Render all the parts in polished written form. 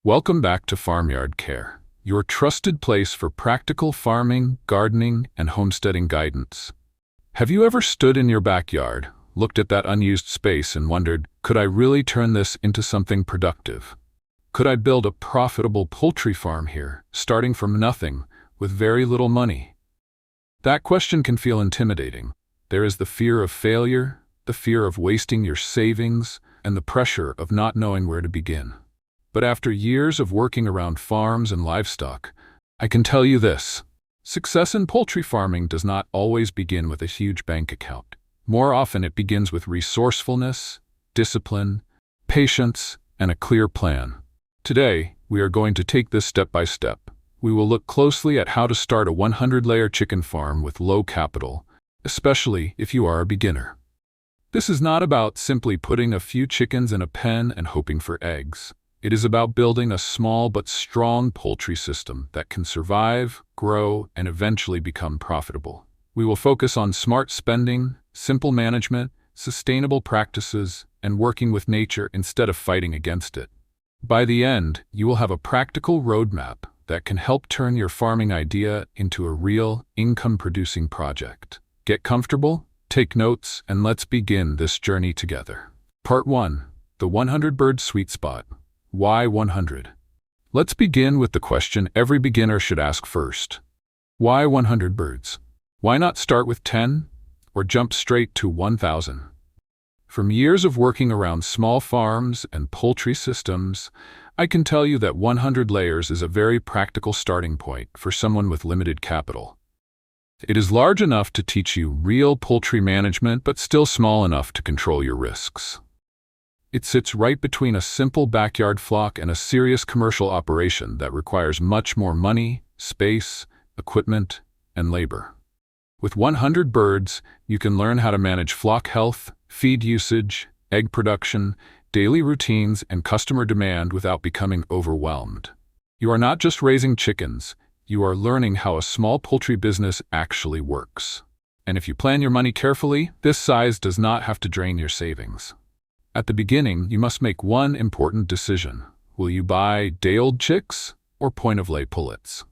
Welcome back to Farmyard Care, your trusted place for practical farming, gardening, and homesteading guidance. Have you ever stood in your backyard, looked at that unused space and wondered, could I really turn this into something productive? Could I build a profitable poultry farm here, starting from nothing, with very little money? That question can feel intimidating. There is the fear of failure, the fear of wasting your savings, and the pressure of not knowing where to begin. But after years of working around farms and livestock, I can tell you this: success in poultry farming does not always begin with a huge bank account. More often it begins with resourcefulness, discipline, patience, and a clear plan. Today, we are going to take this step by step. We will look closely at how to start a 100-layer chicken farm with low capital, especially if you are a beginner. This is not about simply putting a few chickens in a pen and hoping for eggs. It is about building a small but strong poultry system that can survive, grow, and eventually become profitable. We will focus on smart spending, simple management, sustainable practices, and working with nature instead of fighting against it. By the end, you will have a practical roadmap that can help turn your farming idea into a real, income-producing project. Get comfortable, take notes, and let's begin this journey together. Part 1. The 100-bird sweet spot. Why 100? Let's begin with the question every beginner should ask first. Why 100 birds? Why not start with 10 or jump straight to 1,000? From years of working around small farms and poultry systems, I can tell you that 100 layers is a very practical starting point for someone with limited capital. It is large enough to teach you real poultry management, but still small enough to control your risks. It sits right between a simple backyard flock and a serious commercial operation that requires much more money, space, equipment, and labor. With 100 birds, you can learn how to manage flock health, feed usage, egg production, daily routines, and customer demand without becoming overwhelmed. You are not just raising chickens, you are learning how a small poultry business actually works. And if you plan your money carefully, this size does not have to drain your savings. At the beginning, you must make one important decision. Will you buy day-old chicks or point-of-lay pullets?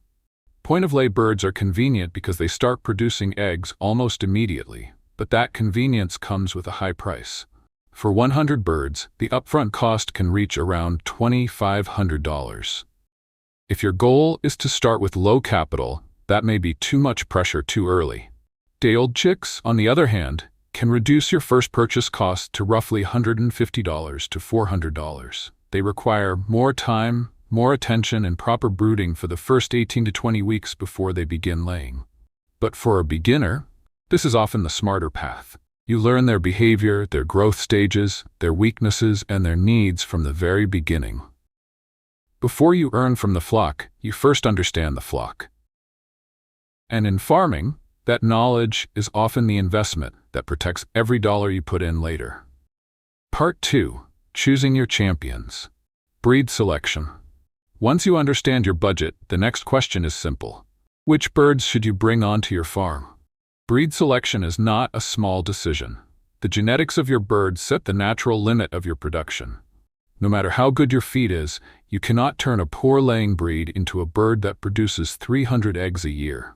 Point-of-lay birds are convenient because they start producing eggs almost immediately, but that convenience comes with a high price. For 100 birds, the upfront cost can reach around $2,500. If your goal is to start with low capital, that may be too much pressure too early. Day-old chicks, on the other hand, can reduce your first purchase cost to roughly $150 to $400. They require more time, more attention, and proper brooding for the first 18 to 20 weeks before they begin laying. But for a beginner, this is often the smarter path. You learn their behavior, their growth stages, their weaknesses, and their needs from the very beginning. Before you earn from the flock, you first understand the flock. And in farming, that knowledge is often the investment that protects every dollar you put in later. Part 2. Choosing your champions. Breed selection. Once you understand your budget, the next question is simple. Which birds should you bring onto your farm? Breed selection is not a small decision. The genetics of your birds set the natural limit of your production. No matter how good your feed is, you cannot turn a poor laying breed into a bird that produces 300 eggs a year.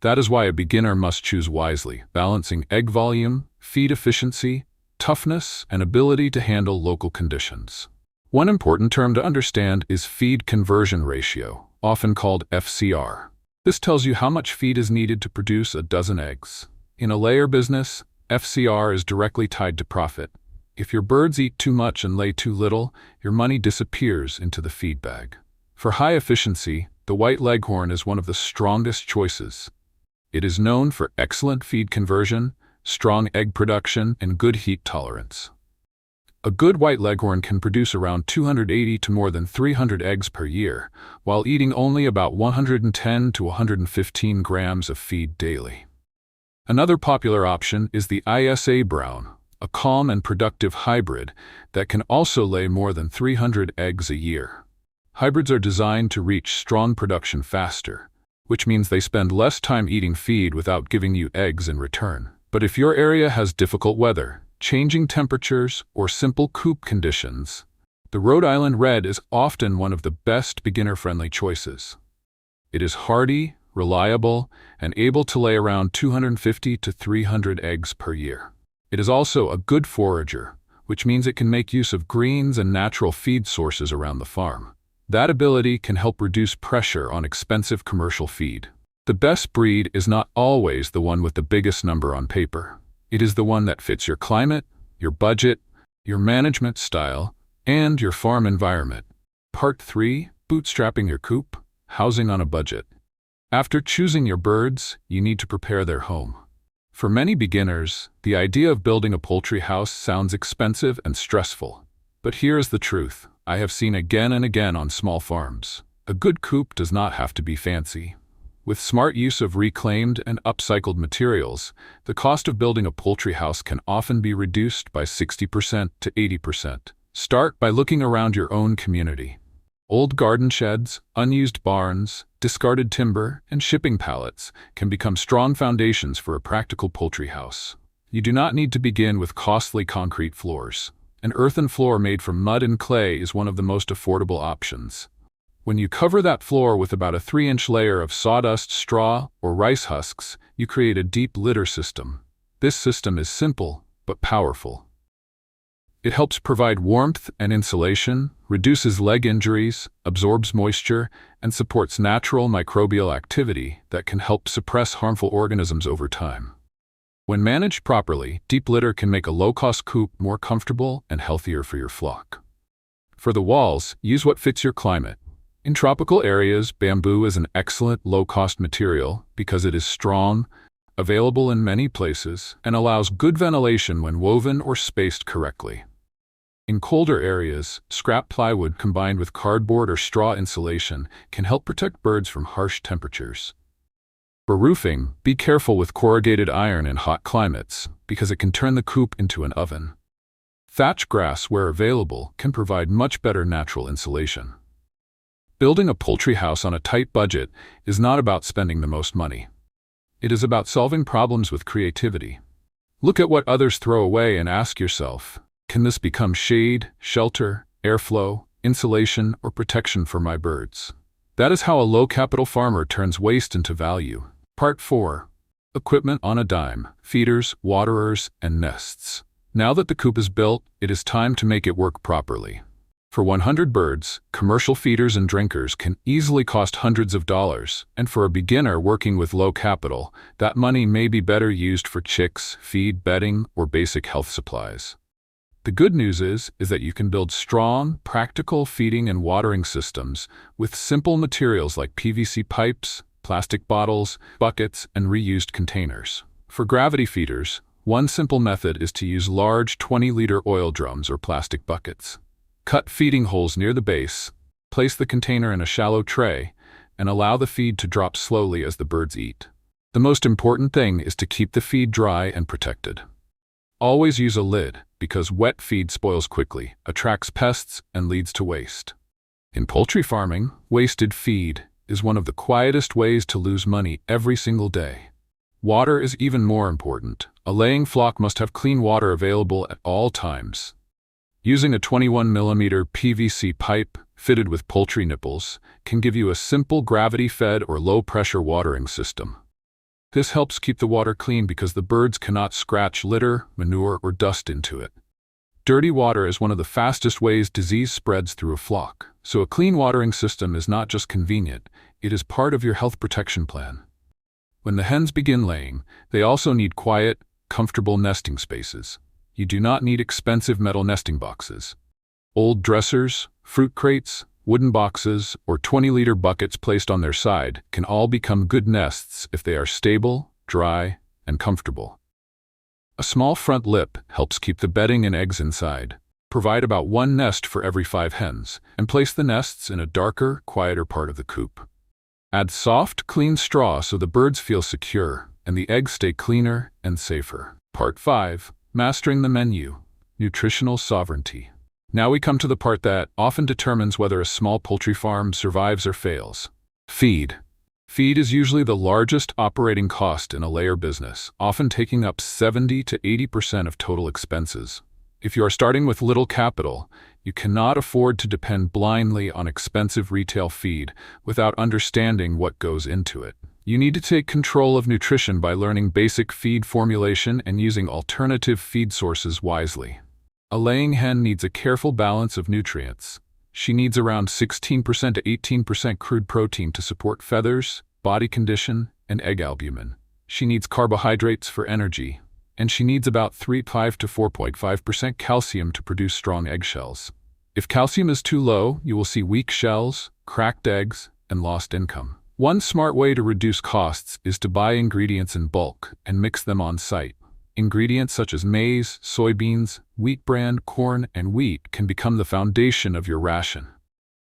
That is why a beginner must choose wisely, balancing egg volume, feed efficiency, toughness, and ability to handle local conditions. One important term to understand is feed conversion ratio, often called FCR. This tells you how much feed is needed to produce a dozen eggs. In a layer business, FCR is directly tied to profit. If your birds eat too much and lay too little, your money disappears into the feed bag. For high efficiency, the white leghorn is one of the strongest choices. It is known for excellent feed conversion, strong egg production, and good heat tolerance. A good white leghorn can produce around 280 to more than 300 eggs per year, while eating only about 110 to 115 grams of feed daily. Another popular option is the ISA brown, a calm and productive hybrid that can also lay more than 300 eggs a year. Hybrids are designed to reach strong production faster, which means they spend less time eating feed without giving you eggs in return. But if your area has difficult weather, changing temperatures, or simple coop conditions, The Rhode Island Red is often one of the best beginner-friendly choices. It is hardy, reliable, and able to lay around 250 to 300 eggs per year. It is also a good forager, which means it can make use of greens and natural feed sources around the farm. That ability can help reduce pressure on expensive commercial feed. The best breed is not always the one with the biggest number on paper. It is the one that fits your climate, your budget, your management style, and your farm environment. Part 3. Bootstrapping your coop, housing on a budget. After choosing your birds, you need to prepare their home. For many beginners, the idea of building a poultry house sounds expensive and stressful. But here is the truth I have seen again and again on small farms. A good coop does not have to be fancy. With smart use of reclaimed and upcycled materials, the cost of building a poultry house can often be reduced by 60% to 80%. Start by looking around your own community. Old garden sheds, unused barns, discarded timber, and shipping pallets can become strong foundations for a practical poultry house. You do not need to begin with costly concrete floors. An earthen floor made from mud and clay is one of the most affordable options. When you cover that floor with about a 3-inch layer of sawdust, straw, or rice husks, you create a deep litter system. This system is simple but powerful. It helps provide warmth and insulation, reduces leg injuries, absorbs moisture, and supports natural microbial activity that can help suppress harmful organisms over time. When managed properly, deep litter can make a low-cost coop more comfortable and healthier for your flock. For the walls, use what fits your climate. In tropical areas, bamboo is an excellent low-cost material because it is strong, available in many places, and allows good ventilation when woven or spaced correctly. In colder areas, scrap plywood combined with cardboard or straw insulation can help protect birds from harsh temperatures. For roofing, be careful with corrugated iron in hot climates because it can turn the coop into an oven. Thatch grass, where available, can provide much better natural insulation. Building a poultry house on a tight budget is not about spending the most money. It is about solving problems with creativity. Look at what others throw away and ask yourself, can this become shade, shelter, airflow, insulation, or protection for my birds? That is how a low-capital farmer turns waste into value. Part 4. Equipment on a dime, feeders, waterers, and nests. Now that the coop is built, it is time to make it work properly. For 100 birds, commercial feeders and drinkers can easily cost hundreds of dollars, and for a beginner working with low capital, that money may be better used for chicks, feed, bedding, or basic health supplies. The good news is that you can build strong, practical feeding and watering systems with simple materials like PVC pipes, plastic bottles, buckets, and reused containers. For gravity feeders, one simple method is to use large 20-liter oil drums or plastic buckets. Cut feeding holes near the base, place the container in a shallow tray, and allow the feed to drop slowly as the birds eat. The most important thing is to keep the feed dry and protected. Always use a lid, because wet feed spoils quickly, attracts pests, and leads to waste. In poultry farming, wasted feed is one of the quietest ways to lose money every single day. Water is even more important. A laying flock must have clean water available at all times. Using a 21mm PVC pipe fitted with poultry nipples can give you a simple gravity-fed or low-pressure watering system. This helps keep the water clean because the birds cannot scratch litter, manure, or dust into it. Dirty water is one of the fastest ways disease spreads through a flock, so a clean watering system is not just convenient, it is part of your health protection plan. When the hens begin laying, they also need quiet, comfortable nesting spaces. You do not need expensive metal nesting boxes. Old dressers, fruit crates, wooden boxes, or 20-liter buckets placed on their side can all become good nests if they are stable, dry, and comfortable. A small front lip helps keep the bedding and eggs inside. Provide about one nest for every 5 hens, and place the nests in a darker, quieter part of the coop. Add soft, clean straw so the birds feel secure, and the eggs stay cleaner and safer. Part 5. Mastering the menu. Nutritional sovereignty. Now we come to the part that often determines whether a small poultry farm survives or fails. Feed. Feed is usually the largest operating cost in a layer business, often taking up 70 to 80% of total expenses. If you are starting with little capital, You cannot afford to depend blindly on expensive retail feed without understanding what goes into it. You need to take control of nutrition by learning basic feed formulation and using alternative feed sources wisely. A laying hen needs a careful balance of nutrients. She needs around 16% to 18% crude protein to support feathers, body condition, and egg albumin. She needs carbohydrates for energy, and she needs about 3.5 to 4.5% calcium to produce strong eggshells. If calcium is too low, you will see weak shells, cracked eggs, and lost income. One smart way to reduce costs is to buy ingredients in bulk and mix them on site. Ingredients such as maize, soybeans, wheat bran, corn, and wheat can become the foundation of your ration.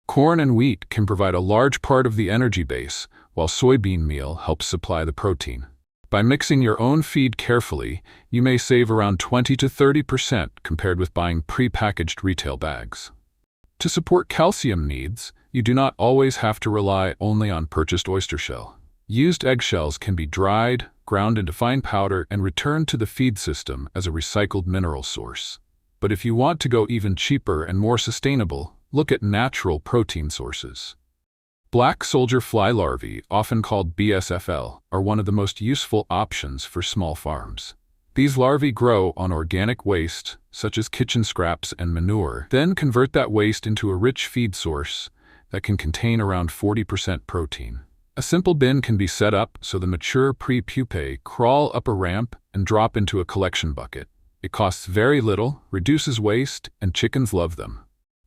Corn and wheat can provide a large part of the energy base, while soybean meal helps supply the protein. By mixing your own feed carefully, you may save around 20 to 30% compared with buying pre-packaged retail bags. To support calcium needs, you do not always have to rely only on purchased oyster shell. Used eggshells can be dried, ground into fine powder, and returned to the feed system as a recycled mineral source. But if you want to go even cheaper and more sustainable, look at natural protein sources. Black soldier fly larvae, often called BSFL, are one of the most useful options for small farms. These larvae grow on organic waste, such as kitchen scraps and manure, then convert that waste into a rich feed source that can contain around 40% protein. A simple bin can be set up so the mature pre-pupae crawl up a ramp and drop into a collection bucket. It costs very little, reduces waste, and chickens love them.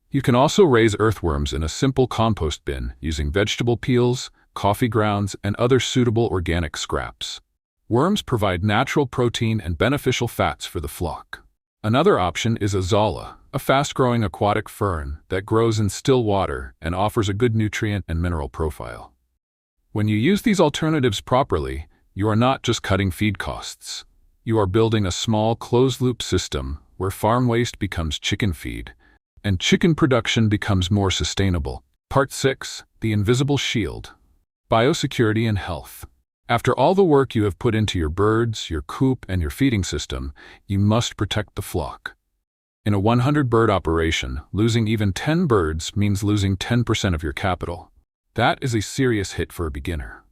You can also raise earthworms in a simple compost bin using vegetable peels, coffee grounds, and other suitable organic scraps. Worms provide natural protein and beneficial fats for the flock. Another option is azala, a fast-growing aquatic fern that grows in still water and offers a good nutrient and mineral profile. When you use these alternatives properly, you are not just cutting feed costs. You are building a small closed-loop system where farm waste becomes chicken feed, and chicken production becomes more sustainable. Part 6. The Invisible Shield. Biosecurity and Health. After all the work you have put into your birds, your coop, and your feeding system, you must protect the flock. In a 100-bird operation, losing even 10 birds means losing 10% of your capital. That is a serious hit for a beginner.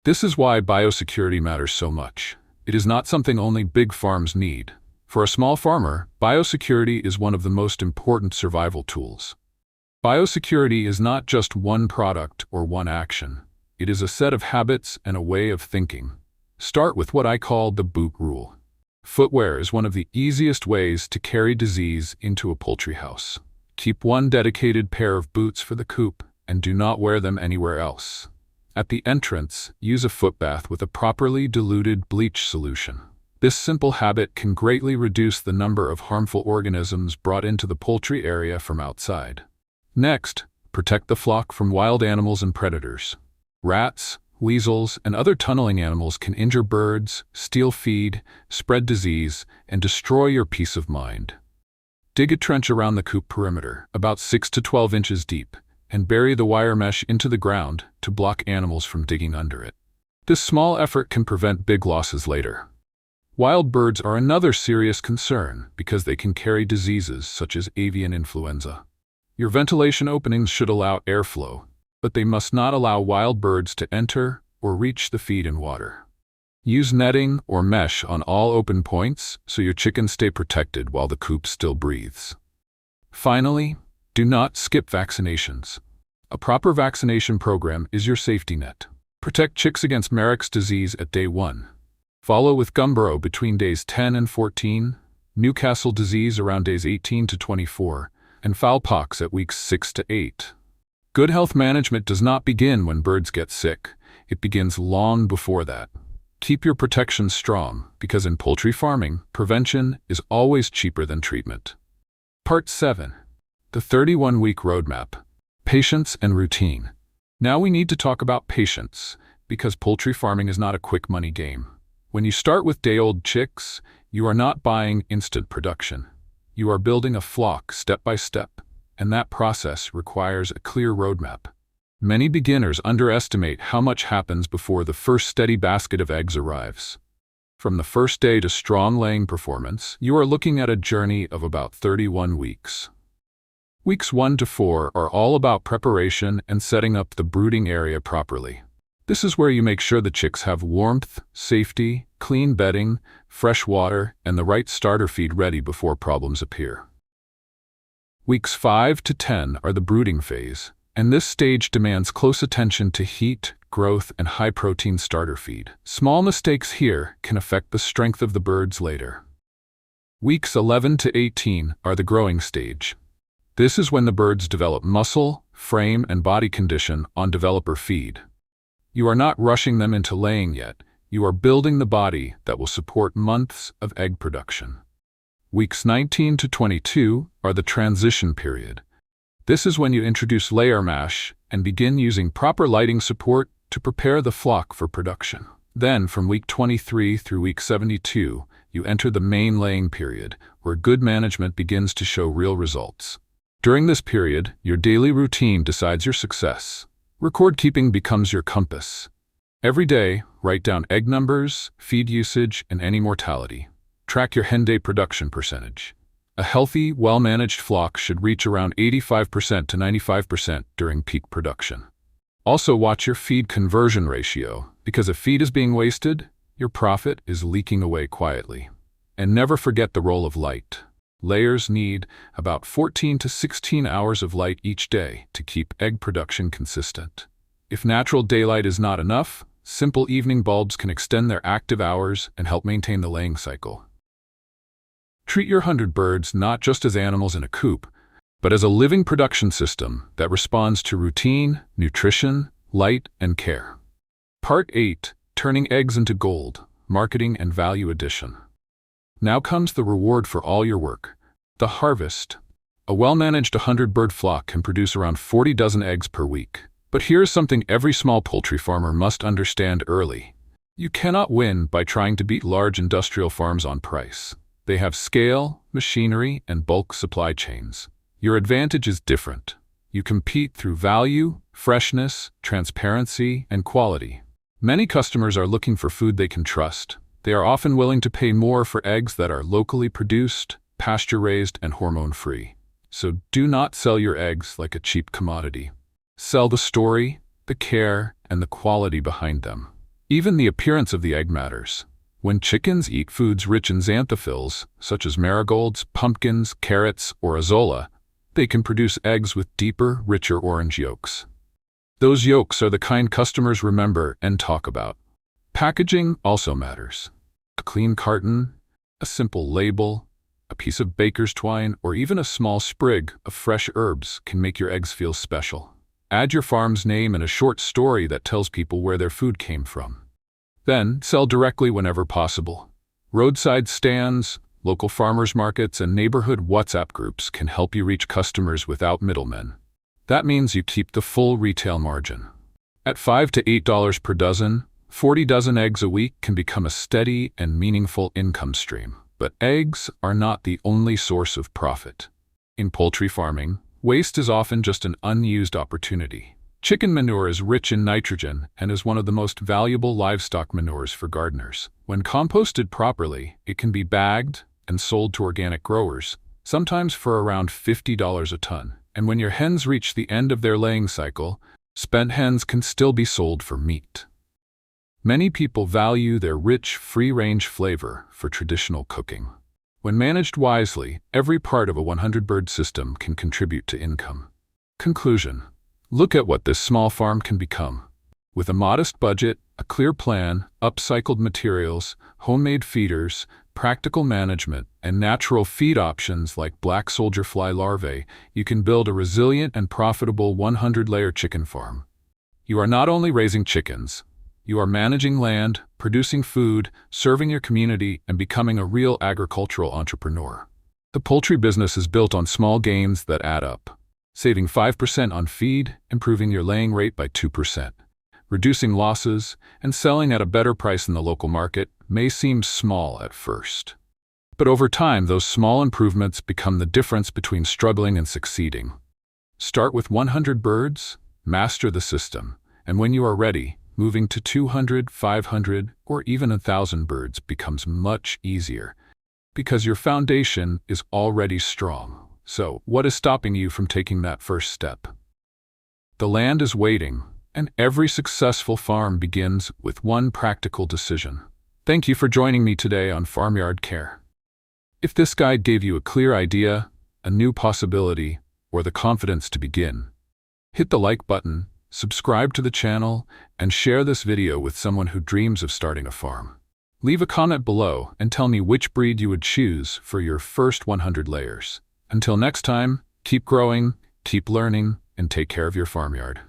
This is why biosecurity matters so much. It is not something only big farms need. For a small farmer, biosecurity is one of the most important survival tools. Biosecurity is not just one product or one action. It is a set of habits and a way of thinking. Start with what I call the boot rule. Footwear is one of the easiest ways to carry disease into a poultry house. Keep one dedicated pair of boots for the coop and do not wear them anywhere else. At the entrance, use a foot bath with a properly diluted bleach solution. This simple habit can greatly reduce the number of harmful organisms brought into the poultry area from outside. Next, protect the flock from wild animals and predators. Rats, weasels, and other tunneling animals can injure birds, steal feed, spread disease, and destroy your peace of mind. Dig a trench around the coop perimeter, about 6 to 12 inches deep, and bury the wire mesh into the ground to block animals from digging under it. This small effort can prevent big losses later. Wild birds are another serious concern because they can carry diseases such as avian influenza. Your ventilation openings should allow airflow, but they must not allow wild birds to enter or reach the feed and water. Use netting or mesh on all open points so your chickens stay protected while the coop still breathes. Finally, do not skip vaccinations. A proper vaccination program is your safety net. Protect chicks against Marek's disease at day 1. Follow with Gumboro between days 10 and 14, Newcastle disease around days 18 to 24, and fowlpox at weeks 6 to 8. Good health management does not begin when birds get sick. It begins long before that. Keep your protection strong, because in poultry farming, prevention is always cheaper than treatment. Part 7. The 31-week roadmap. Patience and routine. Now we need to talk about patience, because poultry farming is not a quick money game. When you start with day-old chicks, you are not buying instant production. You are building a flock step by step, and that process requires a clear roadmap. Many beginners underestimate how much happens before the first steady basket of eggs arrives. From the first day to strong laying performance, you are looking at a journey of about 31 weeks. Weeks 1 to 4 are all about preparation and setting up the brooding area properly. This is where you make sure the chicks have warmth, safety, clean bedding, fresh water, and the right starter feed ready before problems appear. Weeks 5 to 10 are the brooding phase, and this stage demands close attention to heat, growth, and high-protein starter feed. Small mistakes here can affect the strength of the birds later. Weeks 11 to 18 are the growing stage. This is when the birds develop muscle, frame, and body condition on developer feed. You are not rushing them into laying yet. You are building the body that will support months of egg production. Weeks 19 to 22 are the transition period. This is when you introduce layer mash and begin using proper lighting support to prepare the flock for production. Then, from week 23 through week 72, you enter the main laying period, where good management begins to show real results. During this period, your daily routine decides your success. Record keeping becomes your compass. Every day, write down egg numbers, feed usage, and any mortality. Track your hen day production percentage. A healthy, well-managed flock should reach around 85% to 95% during peak production. Also watch your feed conversion ratio, because if feed is being wasted, your profit is leaking away quietly. And never forget the role of light. Layers need about 14 to 16 hours of light each day to keep egg production consistent. If natural daylight is not enough, simple evening bulbs can extend their active hours and help maintain the laying cycle. Treat your 100 birds not just as animals in a coop, but as a living production system that responds to routine, nutrition, light, and care. Part 8. Turning Eggs into Gold, Marketing and Value Addition. Now comes the reward for all your work, the harvest. A well-managed 100-bird flock can produce around 40 dozen eggs per week. But here's something every small poultry farmer must understand early. You cannot win by trying to beat large industrial farms on price. They have scale, machinery, and bulk supply chains. Your advantage is different. You compete through value, freshness, transparency, and quality. Many customers are looking for food they can trust. They are often willing to pay more for eggs that are locally produced, pasture-raised, and hormone-free. So do not sell your eggs like a cheap commodity. Sell the story, the care, and the quality behind them. Even the appearance of the egg matters. When chickens eat foods rich in xanthophylls, such as marigolds, pumpkins, carrots, or azolla, they can produce eggs with deeper, richer orange yolks. Those yolks are the kind customers remember and talk about. Packaging also matters. A clean carton, a simple label, a piece of baker's twine, or even a small sprig of fresh herbs can make your eggs feel special. Add your farm's name and a short story that tells people where their food came from. Then, sell directly whenever possible. Roadside stands, local farmers markets, and neighborhood WhatsApp groups can help you reach customers without middlemen. That means you keep the full retail margin. At $5 to $8 per dozen, 40 dozen eggs a week can become a steady and meaningful income stream. But eggs are not the only source of profit. In poultry farming, waste is often just an unused opportunity. Chicken manure is rich in nitrogen and is one of the most valuable livestock manures for gardeners. When composted properly, it can be bagged and sold to organic growers, sometimes for around $50 a ton. And when your hens reach the end of their laying cycle, spent hens can still be sold for meat. Many people value their rich, free-range flavor for traditional cooking. When managed wisely, every part of a 100-bird system can contribute to income. Conclusion. Look at what this small farm can become. With a modest budget, a clear plan, upcycled materials, homemade feeders, practical management, and natural feed options like black soldier fly larvae, you can build a resilient and profitable 100-layer chicken farm. You are not only raising chickens, you are managing land, producing food, serving your community, and becoming a real agricultural entrepreneur. The poultry business is built on small gains that add up. Saving 5% on feed, improving your laying rate by 2%, reducing losses, and selling at a better price in the local market may seem small at first. But over time, those small improvements become the difference between struggling and succeeding. Start with 100 birds, master the system, and when you are ready, moving to 200, 500, or even 1,000 birds becomes much easier because your foundation is already strong. So, what is stopping you from taking that first step? The land is waiting, and every successful farm begins with one practical decision. Thank you for joining me today on Farmyard Care. If this guide gave you a clear idea, a new possibility, or the confidence to begin, hit the like button, subscribe to the channel, and share this video with someone who dreams of starting a farm. Leave a comment below and tell me which breed you would choose for your first 100 layers. Until next time, keep growing, keep learning, and take care of your farmyard.